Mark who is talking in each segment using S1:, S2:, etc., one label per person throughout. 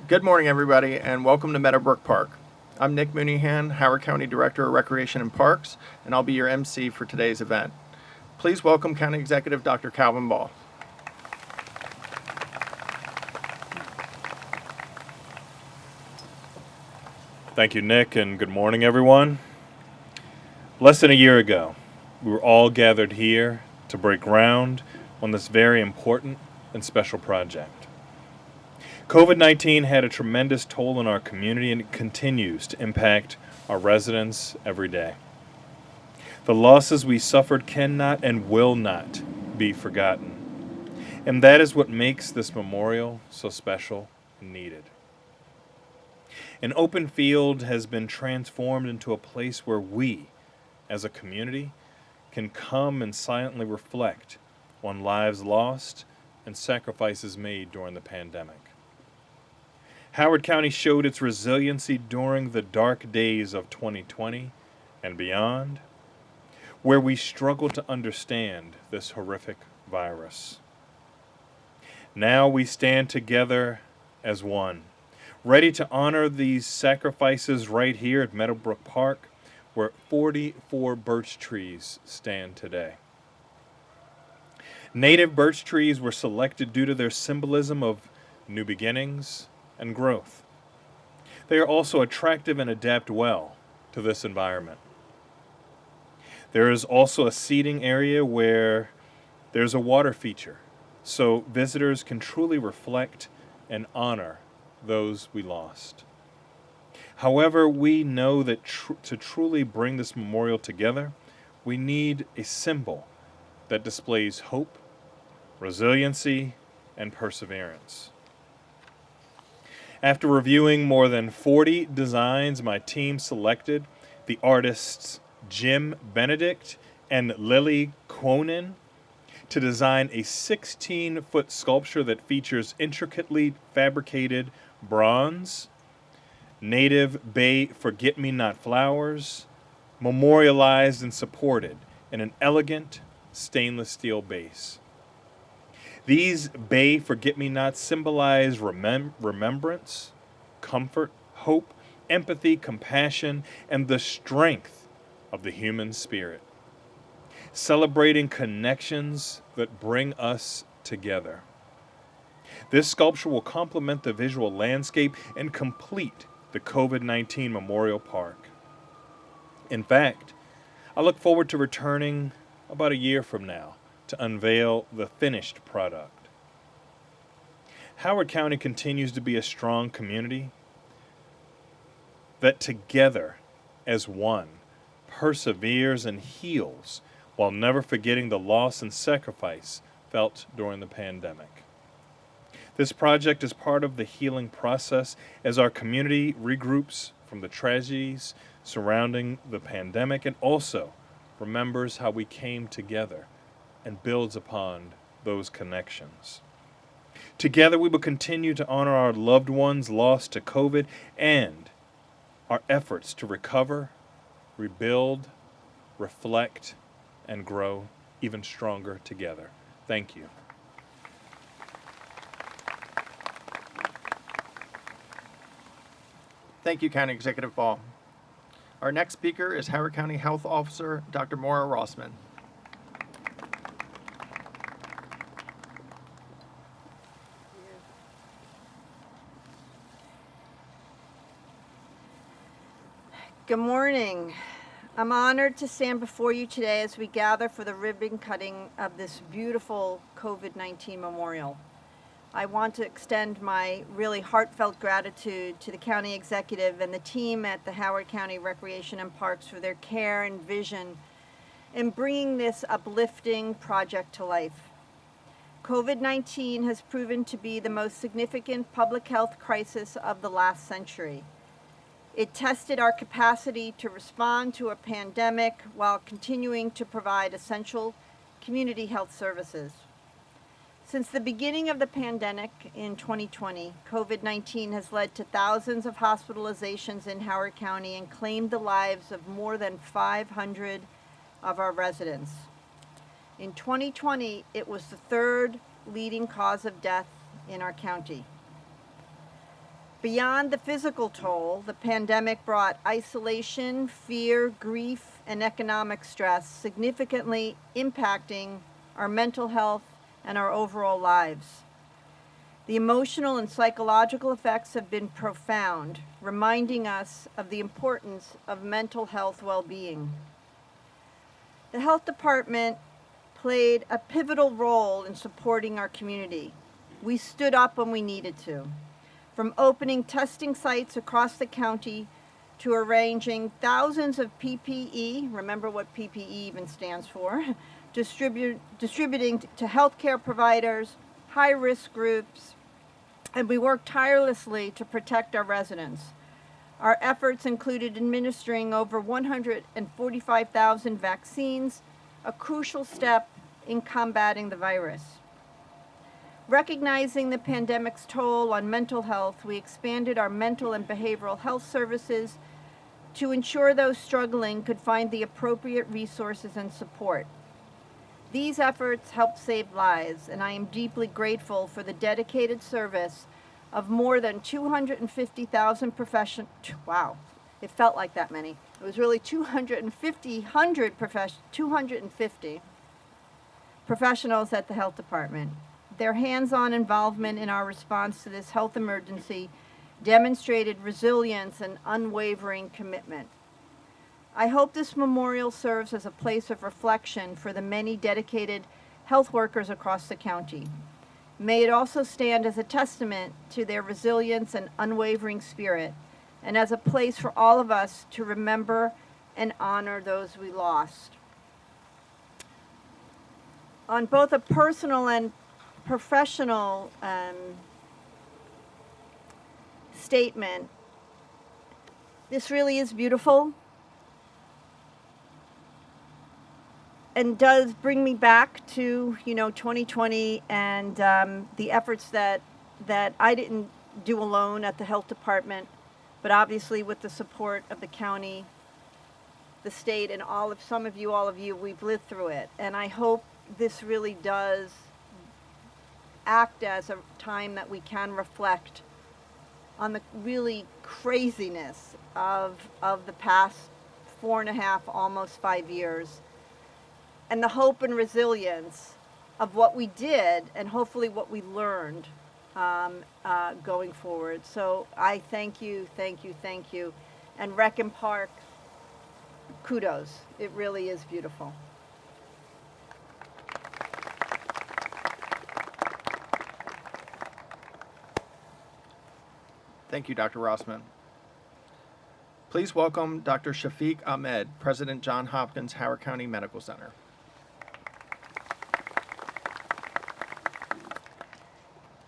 S1: Good morning, everybody, and welcome to Meadowbrook Park. I'm Nick Mooneyhan, Howard County Director of Recreation and Parks, and I'll be your MC for today's event. Please welcome County Executive Dr. Calvin Ball.
S2: Thank you, Nick, and good morning, everyone. Less than a year ago, we were all gathered here to break ground on this very important and special project. COVID-19 had a tremendous toll on our community, and it continues to impact our residents every day. The losses we suffered cannot and will not be forgotten. And that is what makes this memorial so special and needed. An open field has been transformed into a place where we, as a community, can come and silently reflect on lives lost and sacrifices made during the pandemic. Howard County showed its resiliency during the dark days of 2020 and beyond, where we struggled to understand this horrific virus. Now we stand together as one, ready to honor these sacrifices right here at Meadowbrook Park, where 44 birch trees stand today. Native birch trees were selected due to their symbolism of new beginnings and growth. They are also attractive and adapt well to this environment. There is also a seating area where there's a water feature, so visitors can truly reflect and honor those we lost. However, we know that to truly bring this memorial together, we need a symbol that displays hope, resiliency, and perseverance. After reviewing more than 40 designs, my team selected the artists Jim Benedict and Lily Quonen to design a 16-foot sculpture that features intricately fabricated bronze, native bay forget-me-not flowers, memorialized and supported in an elegant stainless steel base. These bay forget-me-nots symbolize remembrance, comfort, hope, empathy, compassion, and the strength of the human spirit, celebrating connections that bring us together. This sculpture will complement the visual landscape and complete the COVID-19 Memorial Park. In fact, I look forward to returning about a year from now to unveil the finished product. Howard County continues to be a strong community that together as one perseveres and heals while never forgetting the loss and sacrifice felt during the pandemic. This project is part of the healing process as our community regroups from the tragedies surrounding the pandemic and also remembers how we came together and builds upon those connections. Together we will continue to honor our loved ones lost to COVID and our efforts to recover, rebuild, reflect, and grow even stronger together. Thank you.
S1: Thank you, County Executive Ball. Our next speaker is Howard County Health Officer Dr. Maura Rossman.
S3: Good morning. I'm honored to stand before you today as we gather for the ribbon cutting of this beautiful COVID-19 memorial. I want to extend my really heartfelt gratitude to the county executive and the team at the Howard County Recreation and Parks for their care and vision in bringing this uplifting project to life. COVID-19 has proven to be the most significant public health crisis of the last century. It tested our capacity to respond to a pandemic while continuing to provide essential community health services. Since the beginning of the pandemic in 2020, COVID-19 has led to thousands of hospitalizations in Howard County and claimed the lives of more than 500 of our residents. In 2020, it was the third leading cause of death in our county. Beyond the physical toll, the pandemic brought isolation, fear, grief, and economic stress, significantly impacting our mental health and our overall lives. The emotional and psychological effects have been profound, reminding us of the importance of mental health well-being. The health department played a pivotal role in supporting our community. We stood up when we needed to, from opening testing sites across the county to arranging thousands of PPE, remember what PPE even stands for, distributing to healthcare providers, high-risk groups, and we worked tirelessly to protect our residents. Our efforts included administering over 145,000 vaccines, a crucial step in combating the virus. Recognizing the pandemic's toll on mental health, we expanded our mental and behavioral health services to ensure those struggling could find the appropriate resources and support. These efforts helped save lives, and I am deeply grateful for the dedicated service of more than 250,000 wow, it felt like that many. It was really 250 professionals at the health department. Their hands-on involvement in our response to this health emergency demonstrated resilience and unwavering commitment. I hope this memorial serves as a place of reflection for the many dedicated health workers across the county. May it also stand as a testament to their resilience and unwavering spirit, and as a place for all of us to remember and honor those we lost. On both a personal and professional statement, this really is beautiful and does bring me back to 2020 and the efforts that I didn't do alone at the health department, but obviously with the support of the county, the state, and all of you, we've lived through it. And I hope this really does act as a time that we can reflect on the really craziness of the past 4.5, almost 5 years, and the hope and resilience of what we did and hopefully what we learned going forward. So I thank you, and Rec and Park, kudos. It really is beautiful.
S1: Thank you, Dr. Rossman. Please welcome Dr. Shafiq Ahmed, President, Johns Hopkins Howard County Medical Center.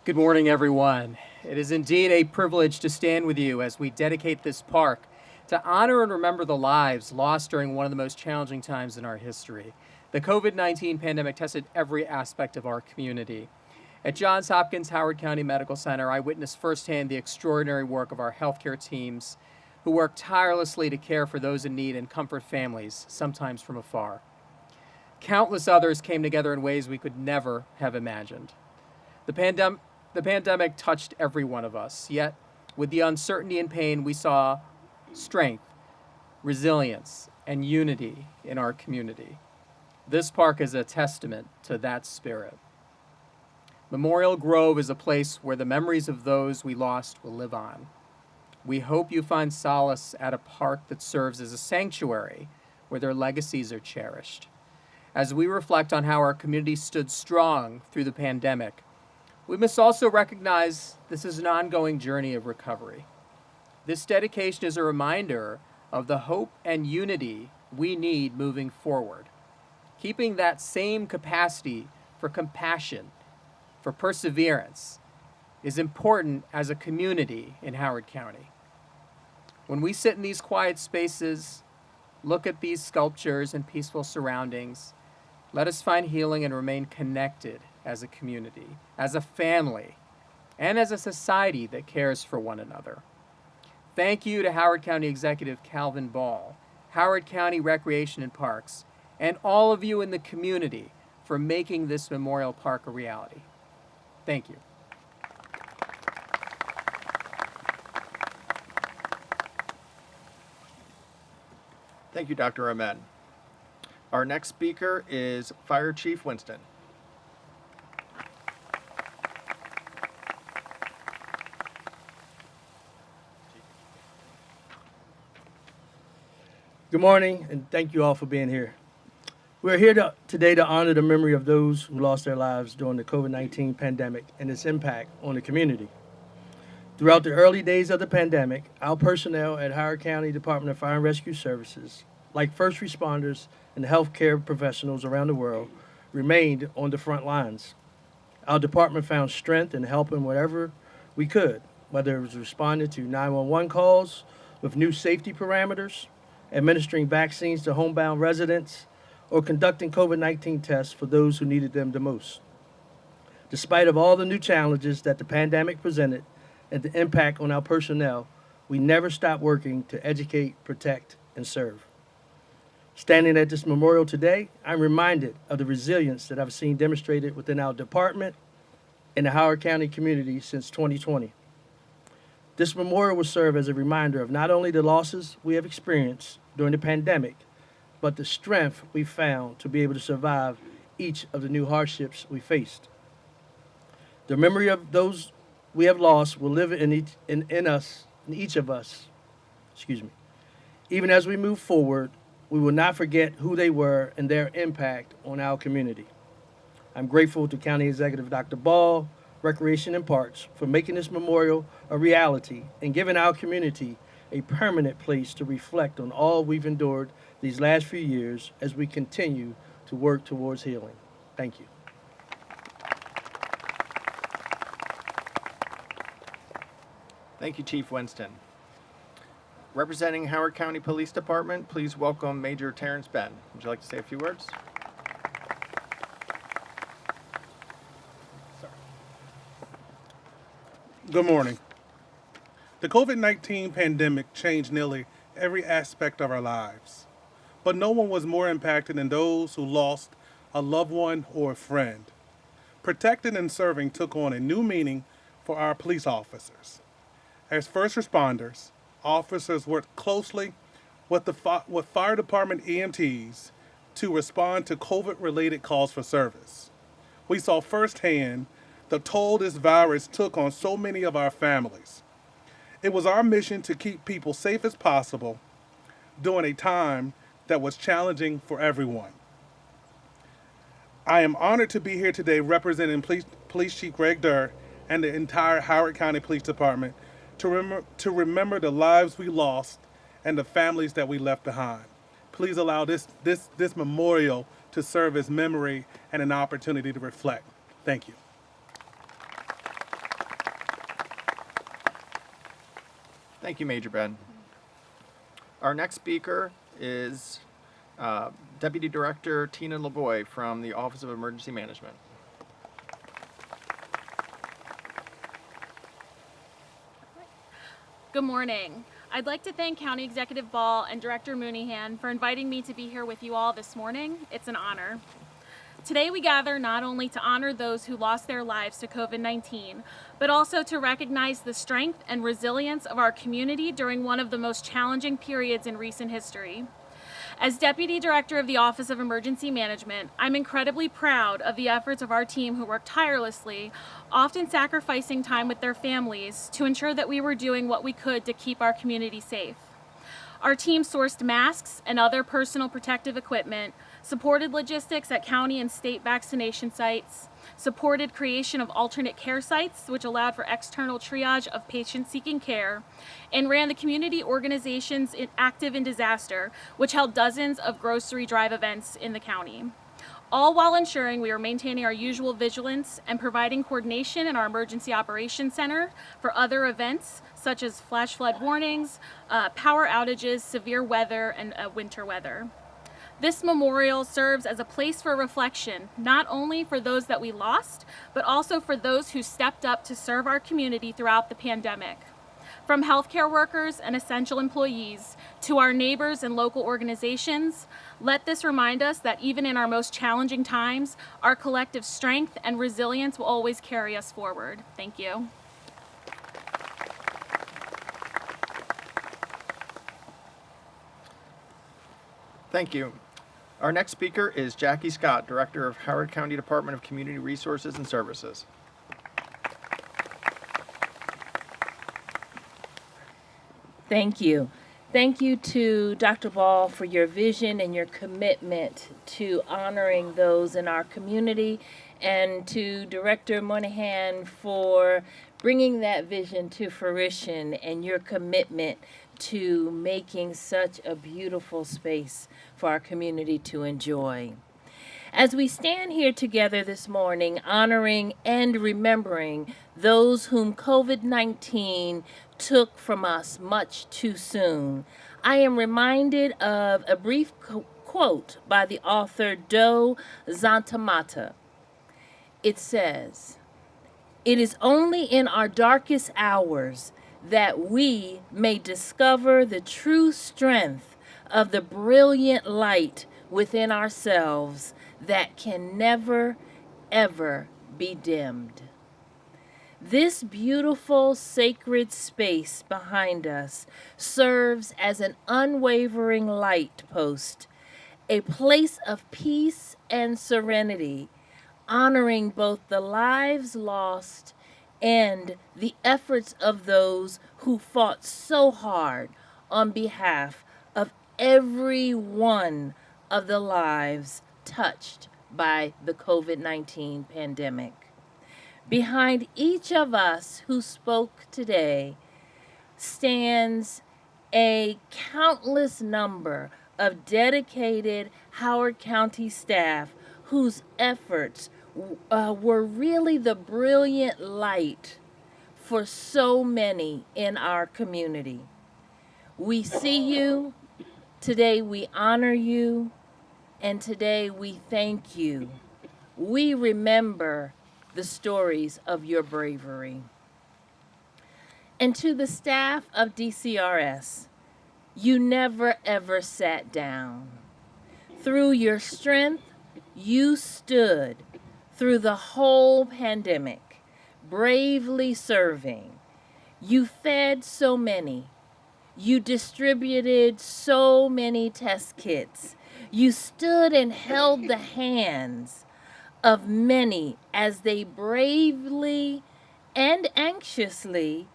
S4: Good morning, everyone. It is indeed a privilege to stand with you as we dedicate this park to honor and remember the lives lost during one of the most challenging times in our history. The COVID-19 pandemic tested every aspect of our community. At Johns Hopkins Howard County Medical Center, I witnessed firsthand the extraordinary work of our healthcare teams who work tirelessly to care for those in need and comfort families, sometimes from afar. Countless others came together in ways we could never have imagined. The pandemic touched every one of us, yet with the uncertainty and pain, we saw strength, resilience, and unity in our community. This park is a testament to that spirit. Memorial Grove is a place where the memories of those we lost will live on. We hope you find solace at a park that serves as a sanctuary where their legacies are cherished. As we reflect on how our community stood strong through the pandemic, we must also recognize this is an ongoing journey of recovery. This dedication is a reminder of the hope and unity we need moving forward. Keeping that same capacity for compassion, for perseverance, is important as a community in Howard County. When we sit in these quiet spaces, look at these sculptures and peaceful surroundings, let us find healing and remain connected as a community, as a family, and as a society that cares for one another. Thank you to Howard County Executive Calvin Ball, Howard County Recreation and Parks, and all of you in the community for making this Memorial Park a reality. Thank you.
S1: Thank you, Dr. Ahmed. Our next speaker is Fire Chief Winston.
S5: Good morning, and thank you all for being here. We're here today to honor the memory of those who lost their lives during the COVID-19 pandemic and its impact on the community. Throughout the early days of the pandemic, our personnel at Howard County Department of Fire and Rescue Services, like first responders and healthcare professionals around the world, remained on the front lines. Our department found strength in helping wherever we could, whether it was responding to 911 calls with new safety parameters, administering vaccines to homebound residents, or conducting COVID-19 tests for those who needed them the most. Despite of all the new challenges that the pandemic presented and the impact on our personnel, we never stopped working to educate, protect, and serve. Standing at this memorial today, I'm reminded of the resilience that I've seen demonstrated within our department and the Howard County community since 2020. This memorial will serve as a reminder of not only the losses we have experienced during the pandemic, but the strength we found to be able to survive each of the new hardships we faced. The memory of those we have lost will live in each of us. Even as we move forward, we will not forget who they were and their impact on our community. I'm grateful to County Executive Dr. Ball, Recreation and Parks, for making this memorial a reality and giving our community a permanent place to reflect on all we've endured these last few years as we continue to work towards healing. Thank you.
S1: Thank you, Chief Winston. Representing Howard County Police Department, please welcome Major Terrence Benn. Would you like to say a few words?
S6: Good morning. The COVID-19 pandemic changed nearly every aspect of our lives, but no one was more impacted than those who lost a loved one or a friend. Protecting and serving took on a new meaning for our police officers. As first responders, officers worked closely with fire department EMTs to respond to COVID-related calls for service. We saw firsthand the toll this virus took on so many of our families. It was our mission to keep people safe as possible during a time that was challenging for everyone. I am honored to be here today representing Police Chief Greg Durr and the entire Howard County Police Department to remember the lives we lost and the families that we left behind. Please allow this memorial to serve as memory and an opportunity to reflect. Thank you.
S1: Thank you, Major Ben. Our next speaker is Deputy Director Tina Lavoie from the Office of Emergency Management.
S7: Good morning. I'd like to thank County Executive Ball and Director Mooneyhan for inviting me to be here with you all this morning. It's an honor. Today we gather not only to honor those who lost their lives to COVID-19, but also to recognize the strength and resilience of our community during one of the most challenging periods in recent history. As Deputy Director of the Office of Emergency Management, I'm incredibly proud of the efforts of our team who worked tirelessly, often sacrificing time with their families to ensure that we were doing what we could to keep our community safe. Our team sourced masks and other personal protective equipment, supported logistics at county and state vaccination sites, supported creation of alternate care sites, which allowed for external triage of patients seeking care, and ran the community organizations active in disaster, which held dozens of grocery drive events in the county. All while ensuring we are maintaining our usual vigilance and providing coordination in our Emergency Operations Center for other events such as flash flood warnings, power outages, severe weather, and winter weather. This memorial serves as a place for reflection, not only for those that we lost, but also for those who stepped up to serve our community throughout the pandemic. From healthcare workers and essential employees to our neighbors and local organizations, let this remind us that even in our most challenging times, our collective strength and resilience will always carry us forward. Thank you.
S1: Thank you. Our next speaker is Jackie Scott, Director of Howard County Department of Community Resources and Services.
S8: Thank you. Thank you to Dr. Ball for your vision and your commitment to honoring those in our community, and to Director Moynihan for bringing that vision to fruition and your commitment to making such a beautiful space for our community to enjoy. As we stand here together this morning, honoring and remembering those whom COVID-19 took from us much too soon, I am reminded of a brief quote by the author Do Zantamata. It says, "It is only in our darkest hours that we may discover the true strength of the brilliant light within ourselves that can never, ever be dimmed." This beautiful sacred space behind us serves as an unwavering light post, a place of peace and serenity, honoring both the lives lost and the efforts of those who fought so hard on behalf of every one of the lives touched by the COVID-19 pandemic. Behind each of us who spoke today stands a countless number of dedicated Howard County staff whose efforts were really the brilliant light for so many in our community. We see you, today we honor you, and today we thank you. We remember the stories of your bravery. And to the staff of DCRS, you never ever sat down. Through your strength, you stood through the whole pandemic, bravely serving. You fed so many. You distributed so many test kits. You stood and held the hands of many as they bravely and anxiously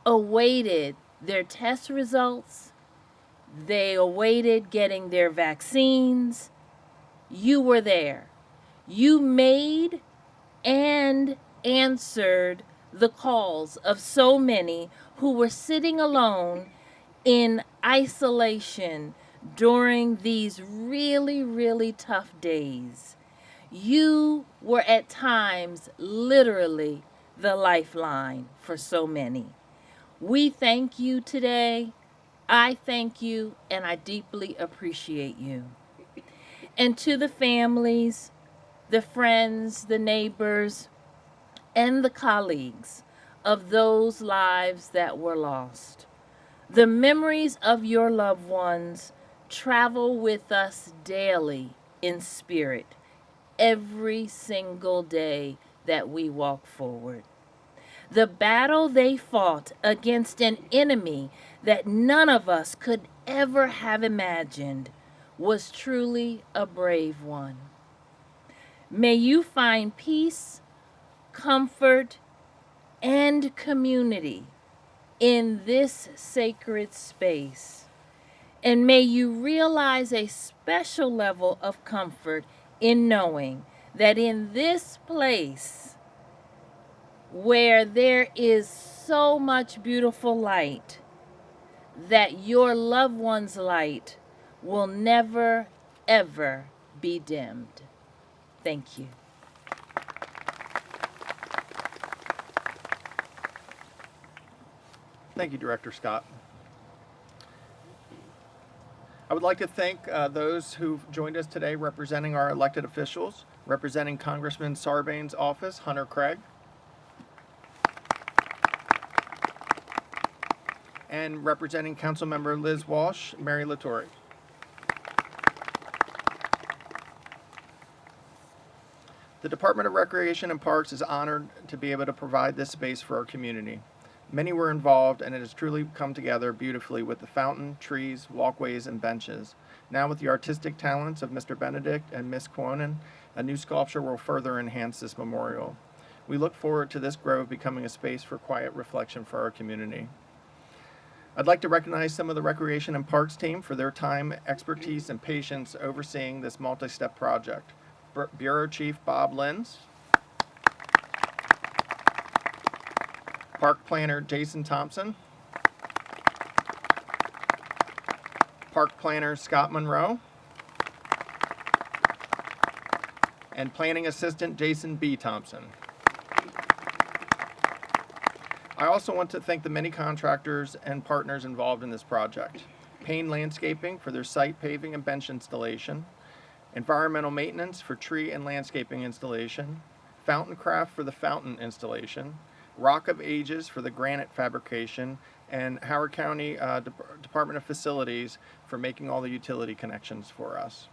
S8: awaited their test results. They awaited getting their vaccines. You were there. You made and answered the calls of so many who were sitting alone in isolation during these really, really tough days. You were at times literally the lifeline for so many. We thank you today. I thank you, and I deeply appreciate you. And to the families, the friends, the neighbors, and the colleagues of those lives that were lost, the memories of your loved ones travel with us daily in spirit, every single day that we walk forward. The battle they fought against an enemy that none of us could ever have imagined was truly a brave one. May you find peace, comfort, and community in this sacred space. And may you realize a special level of comfort in knowing that in this place where there is so much beautiful light, that your loved one's light will never, ever be dimmed. Thank you.
S1: Thank you, Director Scott. I would like to thank those who've joined us today representing our elected officials, representing Congressman Sarbanes' office, Hunter Craig, and representing Councilmember Liz Walsh, Mary Latore. The Department of Recreation and Parks is honored to be able to provide this space for our community. Many were involved, and it has truly come together beautifully with the fountain, trees, walkways, and benches. Now with the artistic talents of Mr. Benedict and Miss Quonen, a new sculpture will further enhance this memorial. We look forward to this grove becoming a space for quiet reflection for our community. I'd like to recognize some of the Recreation and Parks team for their time, expertise, and patience overseeing this multi-step project. Bureau Chief Bob Lenz, Park Planner Jason Thompson, Park Planner Scott Monroe, and Planning Assistant Jason B. Thompson. I also want to thank the many contractors and partners involved in this project. Payne Landscaping for their site paving and bench installation, Environmental Maintenance for tree and landscaping installation, Fountain Craft for the fountain installation, Rock of Ages for the granite fabrication, and Howard County Department of Facilities for making all the utility connections for us.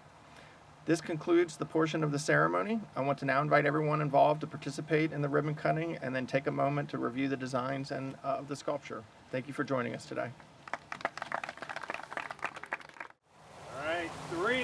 S1: This concludes the portion of the ceremony. I want to now invite everyone involved to participate in the ribbon cutting and then take a moment to review the designs and of the sculpture. Thank you for joining us today.
S2: All right, 3,